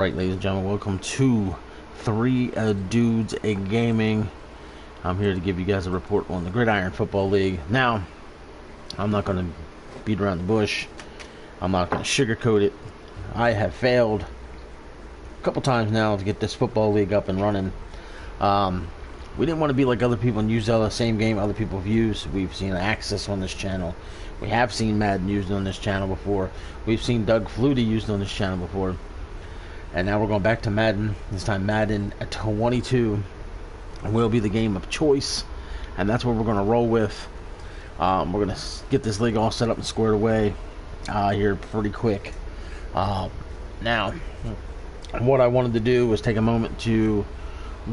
Right, ladies and gentlemen, welcome to Three Dudes a Gaming. I'm here to give you guys a report on the Gridiron Football League. Now, I'm not going to beat around the bush. I'm not going to sugarcoat it. I have failed a couple times now to get this football league up and running. We didn't want to be like other people and use the same game other people have used. We've seen Access on this channel. We have seen Madden used on this channel before. We've seen Doug Flutie used on this channel before. And now we're going back to Madden. This time Madden 22 will be the game of choice. And that's what we're going to roll with. We're going to get this league all set up and squared away here pretty quick. Now, what I wanted to do was take a moment to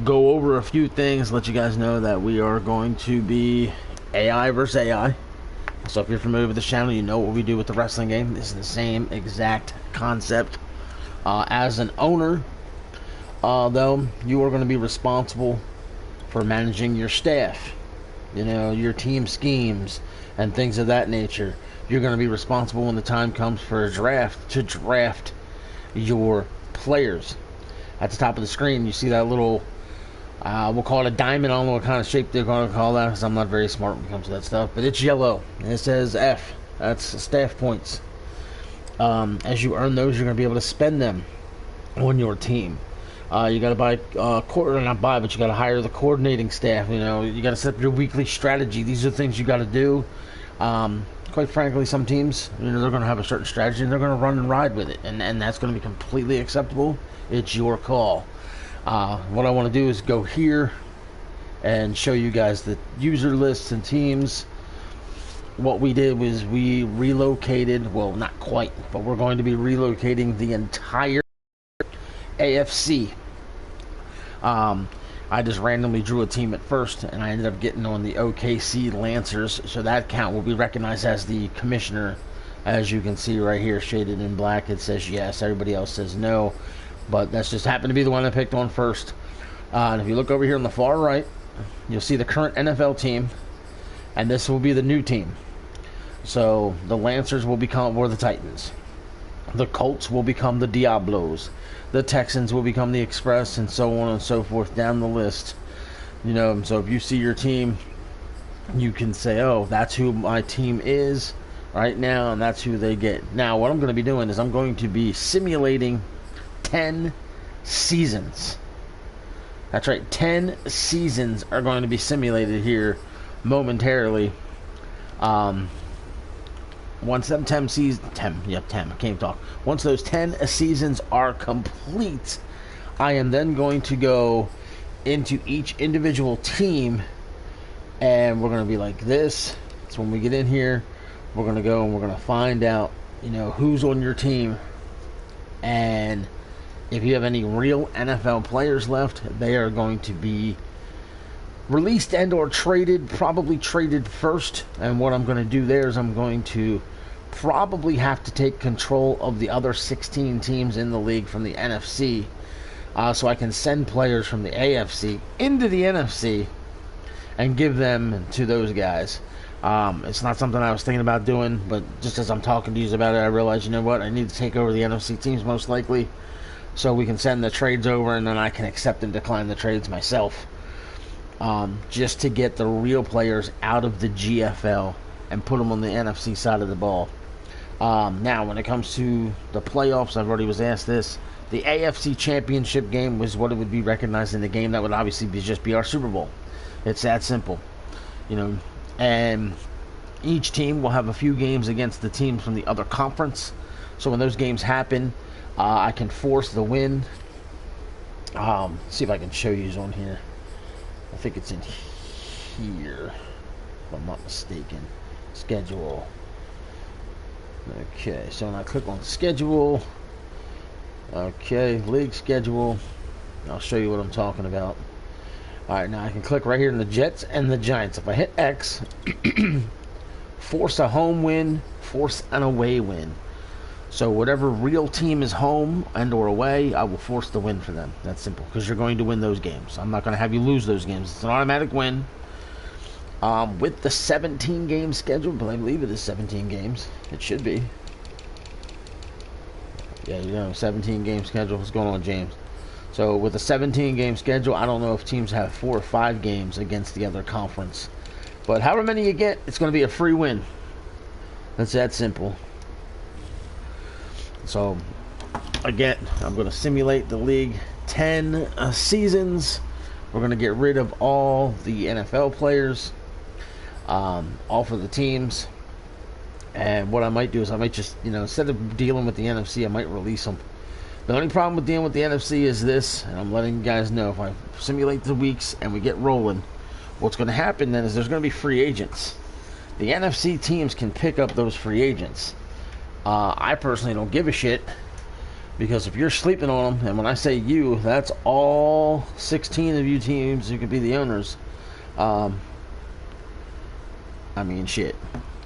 go over a few things, let you guys know that we are going to be AI versus AI. So if you're familiar with this channel, you know what we do with the wrestling game. This is the same exact concept. As an owner, though, you are going to be responsible for managing your staff, you know, your team schemes and things of that nature. You're going to be responsible when the time comes for a draft to draft your players. At the top of the screen, you see that little, we'll call it a diamond. I don't know what kind of shape they're going to call that because I'm not very smart when it comes to that stuff, but it's yellow and it says F. That's staff points. As you earn those, you're going to be able to spend them on your team. You got to buy, not buy, but you got to hire the coordinating staff. You know, you got to set up your weekly strategy. These are things you got to do. Quite frankly, some teams, you know, they're going to have a certain strategy and they're going to run and ride with it, and that's going to be completely acceptable. It's your call. What I want to do is go here and show you guys the user lists and teams. What we did was we relocated, well, not quite, but we're going to be relocating the entire AFC. I just randomly drew a team at first, and I ended up getting on the OKC Lancers, so that count will be recognized as the commissioner. As you can see right here, shaded in black, it says yes, everybody else says no, but that's just happened to be the one I picked on first. And if you look over here on the far right, you'll see the current NFL team, and this will be the new team. So the Lancers will become the Titans. The Colts will become the Diablos. The Texans will become the Express, and so on and so forth down the list. You know, so if you see your team, you can say, oh, that's who my team is right now, and that's who they get. Now, what I'm going to be doing is I'm going to be simulating 10 seasons. That's right, 10 seasons are going to be simulated here momentarily. Once them 10 seasons, 10, yep, 10, I can't talk. Once those 10 seasons are complete, I am then going to go into each individual team, and we're going to be like this. So when we get in here, we're going to go and we're going to find out, you know, who's on your team, and if you have any real NFL players left, they are going to be released and or traded, probably traded first. And what I'm going to do there is I'm going to probably have to take control of the other 16 teams in the league from the NFC, so I can send players from the AFC into the NFC and give them to those guys. It's not something I was thinking about doing, but just as I'm talking to you about it, I realized, you know what, I need to take over the NFC teams most likely, so we can send the trades over, and then I can accept and decline the trades myself. Just to get the real players out of the GFL and put them on the NFC side of the ball. Now, when it comes to the playoffs, I've already was asked this. The AFC Championship game was what it would be recognized in the game. That would obviously just be our Super Bowl. It's that simple, you know. And each team will have a few games against the teams from the other conference. So when those games happen, I can force the win. See if I can show you on here. I think it's in here, if I'm not mistaken. Schedule. Okay, so when I click on schedule, okay, league schedule, I'll show you what I'm talking about. Alright, now I can click right here in the Jets and the Giants. If I hit X, force a home win, force an away win. So whatever real team is home and or away, I will force the win for them. That's simple, because you're going to win those games. I'm not going to have you lose those games. It's an automatic win. With the 17 game schedule, but I believe it is 17 games. It should be. Yeah, 17 game schedule. What's going on, James? So with a 17 game schedule, I don't know if teams have 4 or 5 games against the other conference. But however many you get, it's going to be a free win. That's that simple. So, again, I'm going to simulate the league. 10 seasons. We're going to get rid of all the NFL players. All for the teams. And what I might do is I might just, instead of dealing with the NFC, I might release them. The only problem with dealing with the NFC is this, and I'm letting you guys know, if I simulate the weeks and we get rolling, what's going to happen then is there's going to be free agents. The NFC teams can pick up those free agents. I personally don't give a shit, because if you're sleeping on them, and when I say you, that's all 16 of you teams who could be the owners. I mean, shit.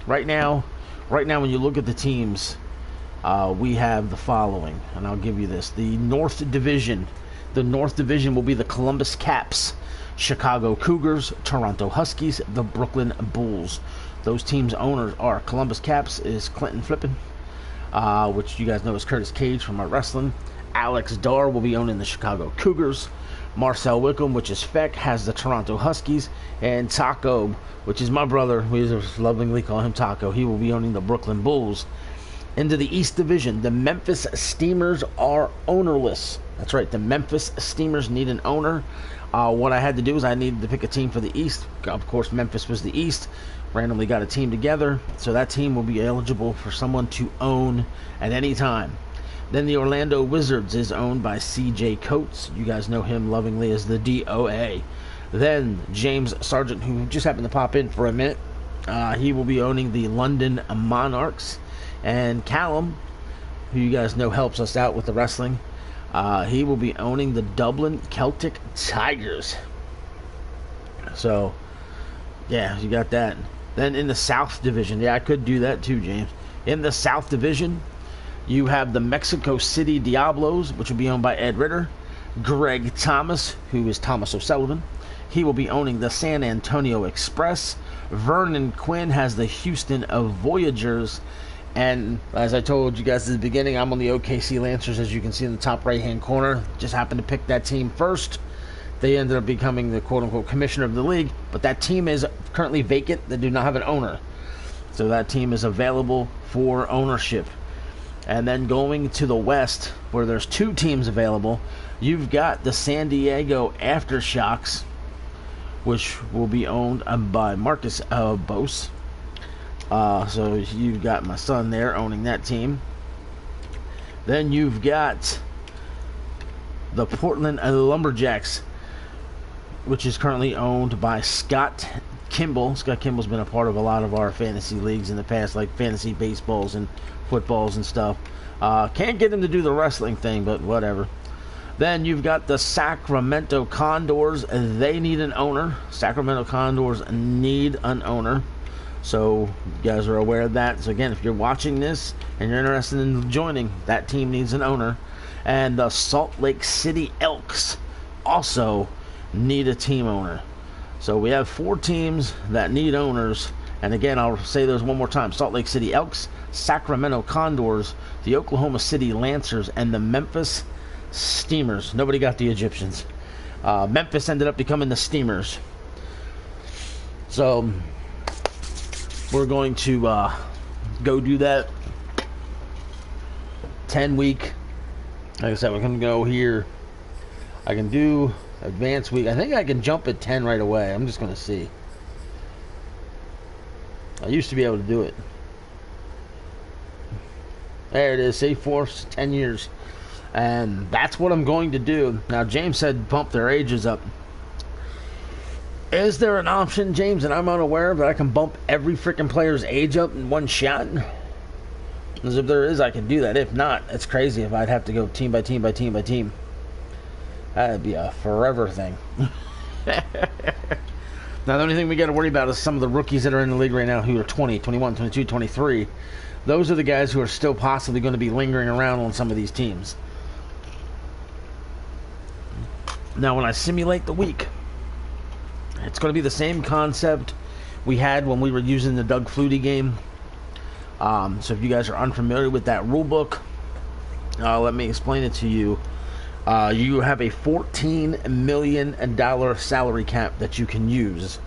Right now, when you look at the teams, we have the following, and I'll give you this. The North Division. The North Division will be the Columbus Caps, Chicago Cougars, Toronto Huskies, the Brooklyn Bulls. Those teams' owners are Columbus Caps is Clinton Flippin, which you guys know is Curtis Cage from our wrestling. Alex Dar will be owning the Chicago Cougars. Marcel Wickham, which is Feck, has the Toronto Huskies. And Taco, which is my brother, we just lovingly call him Taco, he will be owning the Brooklyn Bulls. Into the East Division, the Memphis Steamers are ownerless. That's right, the Memphis Steamers need an owner. What I had to do is I needed to pick a team for the East. Of course, Memphis was the East. Randomly got a team together, so that team will be eligible for someone to own at any time. Then the Orlando Wizards is owned by C.J. Coates. You guys know him lovingly as the DOA. Then James Sargent, who just happened to pop in for a minute, he will be owning the London Monarchs. And Callum, who you guys know helps us out with the wrestling, he will be owning the Dublin Celtic Tigers. So, yeah, you got that. Then in the South Division, yeah, I could do that too, James. In the South Division, you have the Mexico City Diablos, which will be owned by Ed Ritter. Greg Thomas, who is Thomas O'Sullivan, he will be owning the San Antonio Express. Vernon Quinn has the Houston Voyagers. And as I told you guys at the beginning, I'm on the OKC Lancers, as you can see in the top right-hand corner. Just happened to pick that team first. They ended up becoming the quote-unquote commissioner of the league. But that team is currently vacant. They do not have an owner. So that team is available for ownership. And then going to the West, where there's 2 teams available, you've got the San Diego Aftershocks, which will be owned by Marcus Bose. So you've got my son there owning that team. Then you've got the Portland Lumberjacks, which is currently owned by Scott Kimball. Scott Kimball's been a part of a lot of our fantasy leagues in the past, like fantasy baseballs and footballs and stuff. Can't get him to do the wrestling thing, but whatever. Then you've got the Sacramento Condors. They need an owner. Sacramento Condors need an owner. So you guys are aware of that. So again, if you're watching this and you're interested in joining, that team needs an owner. And the Salt Lake City Elks also need a team owner. So we have 4 teams that need owners. And again, I'll say those one more time. Salt Lake City Elks, Sacramento Condors, the Oklahoma City Lancers, and the Memphis Steamers. Nobody got the Egyptians. Memphis ended up becoming the Steamers. So we're going to go do that 10-week. Like I said, we're going to go here. I can do advanced week. I think I can jump at 10 right away. I'm just going to see. I used to be able to do it. There it is. See, 10 years. And that's what I'm going to do. Now, James said bump their ages up. Is there an option, James, that I'm unaware of, that I can bump every freaking player's age up in one shot? Because if there is, I can do that. If not, it's crazy if I'd have to go team by team by team by team. That'd be a forever thing. Now, the only thing we got to worry about is some of the rookies that are in the league right now who are 20, 21, 22, 23. Those are the guys who are still possibly going to be lingering around on some of these teams. Now, when I simulate the week, it's going to be the same concept we had when we were using the Doug Flutie game. So if you guys are unfamiliar with that rule book, Let me explain it to you. You have a $14 million salary cap that you can use.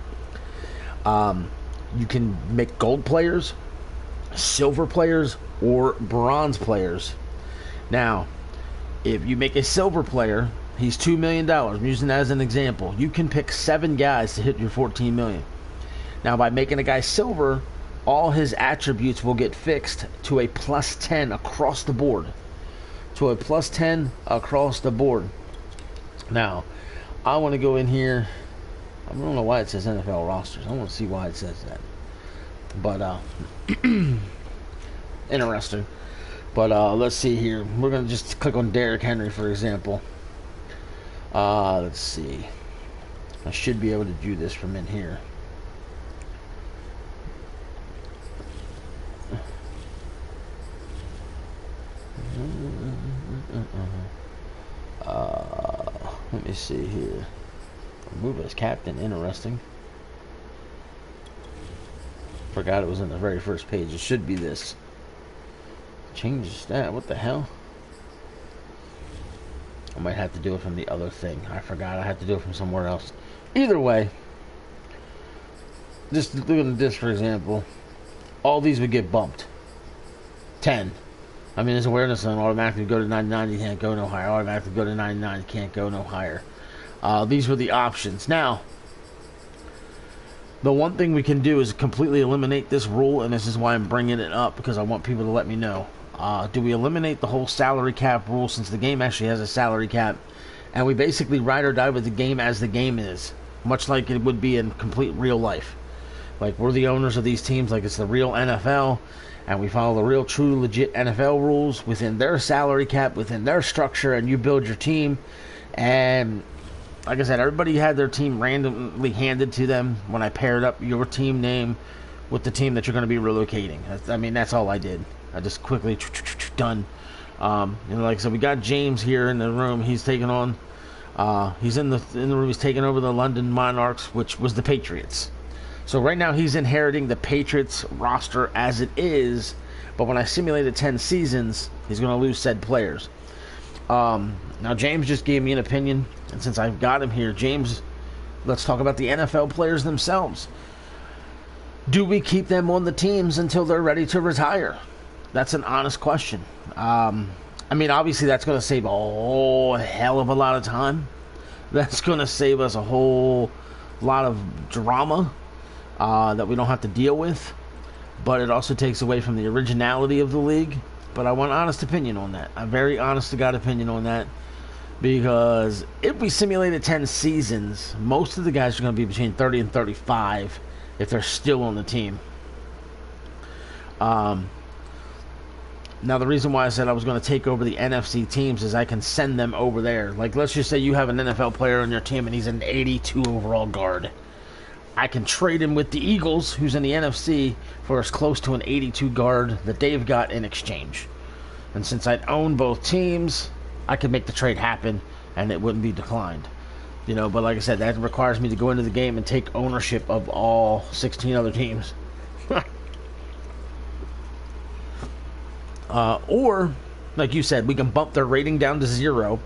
You can make gold players, silver players, or bronze players. Now, if you make a silver player, he's $2 million. I'm using that as an example. You can pick 7 guys to hit your $14 million. Now, by making a guy silver, all his attributes will get fixed to a plus 10 across the board. To a plus 10 across the board. Now, I want to go in here. I don't know why it says NFL rosters. I want to see why it says that. But, interesting. But let's see here. We're going to just click on Derrick Henry, for example. Let's see. I should be able to do this from in here. Let me see here. Remove as captain. Interesting. Forgot it was in the very first page. It should be this. Change that. What the hell? I might have to do it from the other thing. I forgot I had to do it from somewhere else. Either way, just looking at this, for example, all these would get bumped. 10. I mean, his awareness on automatically go to 99, you can't go no higher. Automatically go to 99, you can't go no higher. These were the options. Now, the one thing we can do is completely eliminate this rule, and this is why I'm bringing it up, because I want people to let me know. Do we eliminate the whole salary cap rule, since the game actually has a salary cap, and we basically ride or die with the game as the game is, much like it would be in complete real life. Like, we're the owners of these teams like it's the real NFL, and we follow the real, true, legit NFL rules within their salary cap, within their structure, and you build your team. And like I said, everybody had their team randomly handed to them when I paired up your team name with the team that you're going to be relocating. I mean, that's all I did. I just quickly done. Like I said, we got James here in the room. He's taking on. He's in the room. He's taking over the London Monarchs, which was the Patriots. So right now he's inheriting the Patriots roster as it is, but when I simulated 10 seasons, he's going to lose said players. Now James just gave me an opinion, and since I've got him here, James, let's talk about the NFL players themselves. Do we keep them on the teams until they're ready to retire? That's an honest question. I mean, obviously that's going to save a whole hell of a lot of time. That's going to save us a whole lot of drama that we don't have to deal with, but it also takes away from the originality of the league. But I want an honest opinion on that, a very honest to God opinion on that, because if we simulated 10 seasons, most of the guys are going to be between 30 and 35 if they're still on the team. Now the reason why I said I was going to take over the NFC teams is I can send them over there. Like, let's just say you have an NFL player on your team and he's an 82 overall guard. I can trade him with the Eagles, who's in the NFC, for as close to an 82 guard that they've got in exchange. And since I'd own both teams, I could make the trade happen, and it wouldn't be declined. You know, but like I said, that requires me to go into the game and take ownership of all 16 other teams. Or, like you said, we can bump their rating down to 0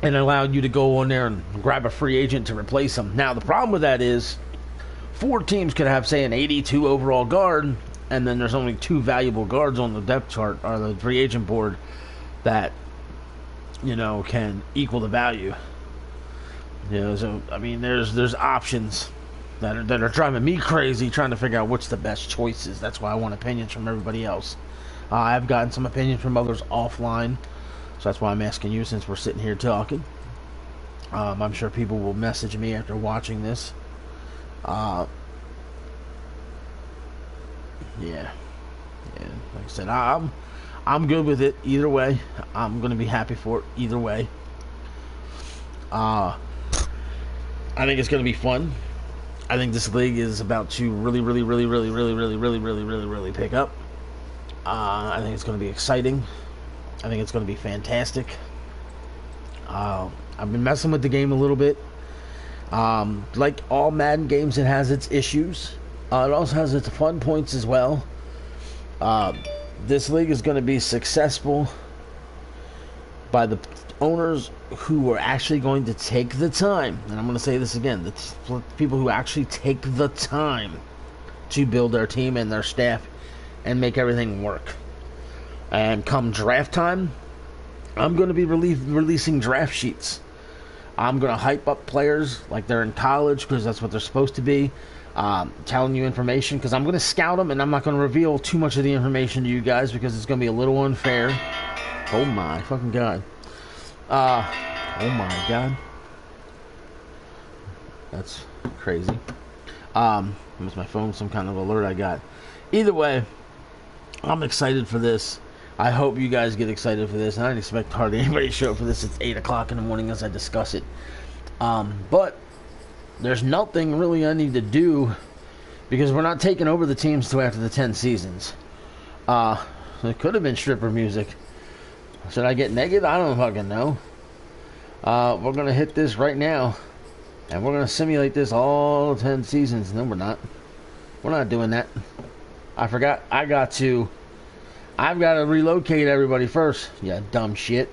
and allow you to go on there and grab a free agent to replace them. Now, the problem with that is 4 teams could have, say, an 82 overall guard, and then there's only 2 valuable guards on the depth chart or the free agent board that, you know, can equal the value. You know, so I mean, there's options that are driving me crazy trying to figure out what's the best choices. That's why I want opinions from everybody else. I've gotten some opinions from others offline. So that's why I'm asking you, since we're sitting here talking. I'm sure people will message me after watching this. Yeah. Like I said, I'm good with it either way. I'm going to be happy for it either way. I think it's going to be fun. I think this league is about to really pick up. I think it's going to be exciting. I think it's going to be fantastic. I've been messing with the game a little bit. Like all Madden games, it has its issues. It also has its fun points as well. This league is going to be successful by the owners who are actually going to take the time, and I'm going to say this again, the people who actually take the time to build their team and their staff and make everything work. And come draft time, I'm going to be releasing draft sheets. I'm going to hype up players like they're in college, because that's what they're supposed to be. Telling you information, because I'm going to scout them, and I'm not going to reveal too much of the information to you guys, because it's going to be a little unfair. Oh my fucking god. Oh my god. That's crazy. Was my phone some kind of alert I got? Either way, I'm excited for this. I hope you guys get excited for this. I don't expect hardly anybody to show up for this. It's 8 o'clock in the morning as I discuss it. But there's nothing really I need to do, because we're not taking over the teams till after the 10 seasons. It could have been stripper music. Should I get naked? I don't fucking know. We're going to hit this right now, and we're going to simulate this all 10 seasons. No, we're not. We're not doing that. I forgot. I've got to relocate everybody first. Yeah, dumb shit.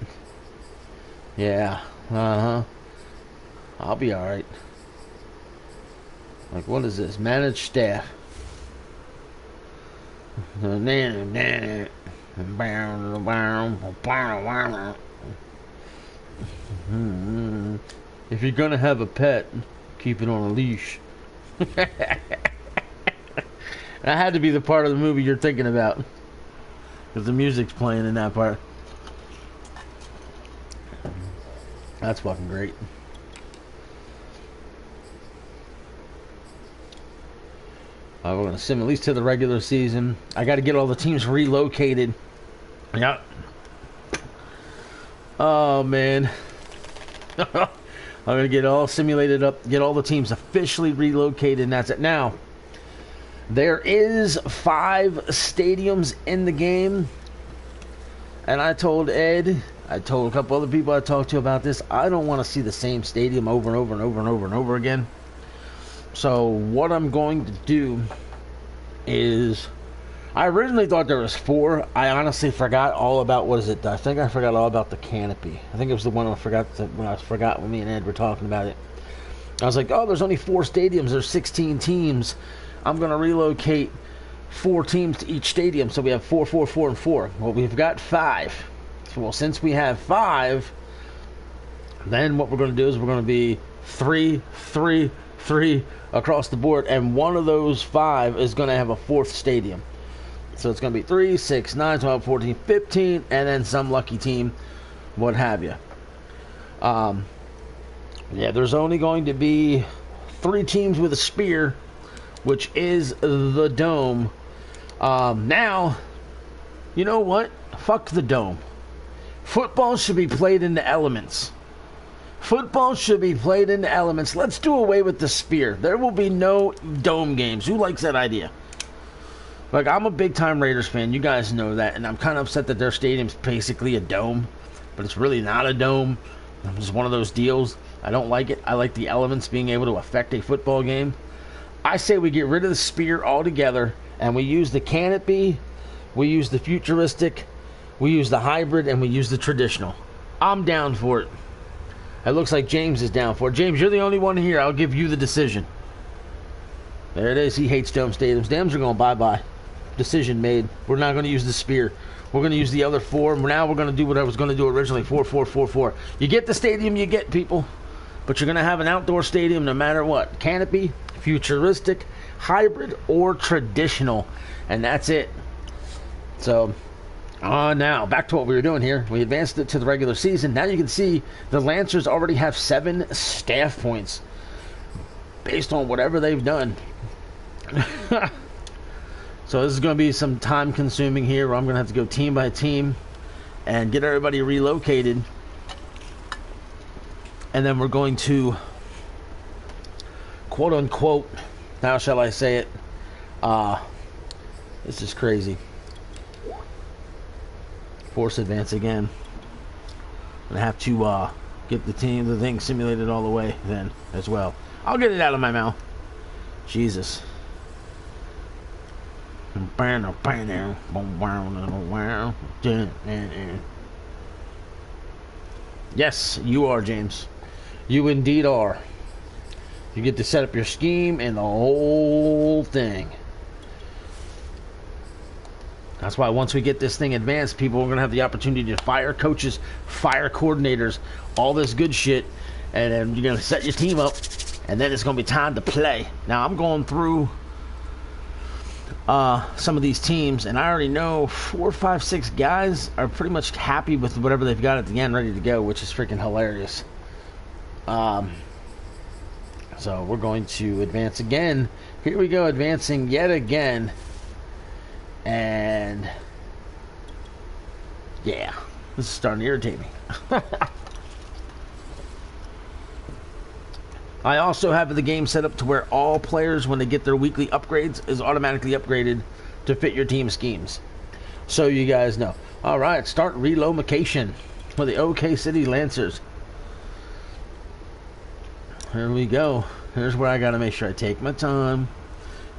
Yeah. I'll be alright. Like, what is this? Manage staff. If you're gonna have a pet, keep it on a leash. That had to be the part of the movie you're thinking about, because the music's playing in that part. That's fucking great. We're going to sim at least to the regular season. I got to get all the teams relocated. Yep. Oh, man. I'm going to get all simulated up, get all the teams officially relocated, and that's it. Now, there is 5 stadiums in the game, and I told Ed, I told a couple other people I talked to about this, I don't want to see the same stadium over and over and over and over and over again. So what I'm going to do is, I originally thought there was 4. I honestly forgot all about, what is it? I think I forgot all about the canopy. I think it was the one I forgot when me and Ed were talking about it. I was like, oh, there's only 4 stadiums. There's 16 teams. I'm going to relocate 4 teams to each stadium. So we have 4, 4, 4, and 4. Well, we've got 5. Well, since we have 5, then what we're going to do is we're going to be 3, 3, 3 across the board, and one of those 5 is going to have a 4th stadium. So it's going to be 3, 6, 9, 12, 14, 15, and then some lucky team, what have you. Yeah, there's only going to be 3 teams with a spear, which is the dome. Now, you know what? Fuck the dome. Football should be played in the elements. Football should be played in the elements. Let's do away with the spear. There will be no dome games. Who likes that idea? Like, I'm a big-time Raiders fan. You guys know that. And I'm kind of upset that their stadium's basically a dome. But it's really not a dome. It's just one of those deals. I don't like it. I like the elements being able to affect a football game. I say we get rid of the spear altogether. And we use the canopy. We use the futuristic. We use the hybrid. And we use the traditional. I'm down for it. It looks like James is down for it. James, you're the only one here. I'll give you the decision. There it is. He hates dome stadiums. Dams are going bye-bye. Decision made. We're not going to use the spear. We're going to use the other 4. Now we're going to do what I was going to do originally. 4, 4, 4, 4. You get the stadium you get, people. But you're going to have an outdoor stadium no matter what. Canopy, futuristic, hybrid, or traditional. And that's it. So, now, back to what we were doing here. We advanced it to the regular season. Now you can see the Lancers already have 7 staff points based on whatever they've done. So this is going to be some time consuming here, where I'm going to have to go team by team and get everybody relocated. And then we're going to, quote unquote, how shall I say it? This is crazy. Force advance again. I'm going to have to get the thing simulated all the way then as well. I'll get it out of my mouth. Jesus. Yes, you are, James. You indeed are. You get to set up your scheme and the whole thing. That's why once we get this thing advanced, people are going to have the opportunity to fire coaches, fire coordinators, all this good shit, and then you're going to set your team up, and then it's going to be time to play. Now, I'm going through some of these teams, and I already know 4, 5, 6 guys are pretty much happy with whatever they've got at the end ready to go, which is freaking hilarious. So we're going to advance again. Here we go, advancing yet again. And yeah, this is starting to irritate me. I also have the game set up to where all players, when they get their weekly upgrades, is automatically upgraded to fit your team schemes. So you guys know. All right, start relocation for the OK City Lancers. Here we go. Here's where I got to make sure I take my time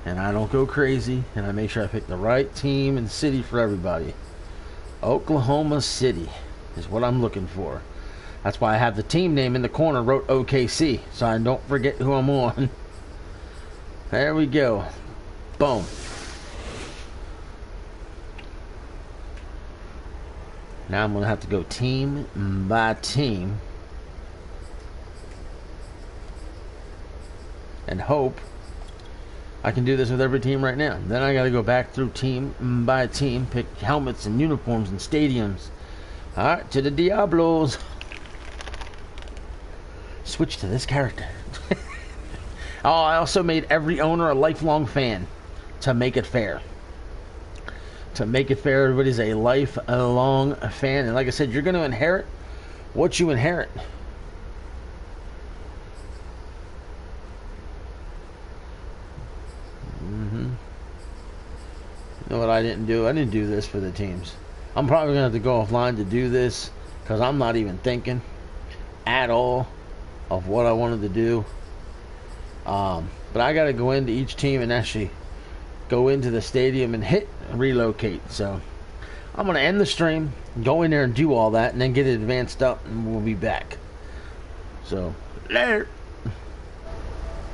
and I don't go crazy, and I make sure I pick the right team and city for everybody. Oklahoma City is what I'm looking for. That's why I have the team name in the corner, wrote OKC, so I don't forget who I'm on. There we go. Boom. Now I'm going to have to go team by team and hope I can do this with every team right now. Then I got to go back through team by team, pick helmets and uniforms and stadiums. All right, to the Diablos. Switch to this character. Oh, I also made every owner a lifelong fan to make it fair. To make it fair, everybody's a lifelong fan. And like I said, you're going to inherit what you inherit. You know what I didn't do? I didn't do this for the teams. I'm probably going to have to go offline to do this because I'm not even thinking at all of what I wanted to do. But I got to go into each team and actually go into the stadium and hit relocate. So I'm going to end the stream, go in there and do all that, and then get it advanced up, and we'll be back. So, later.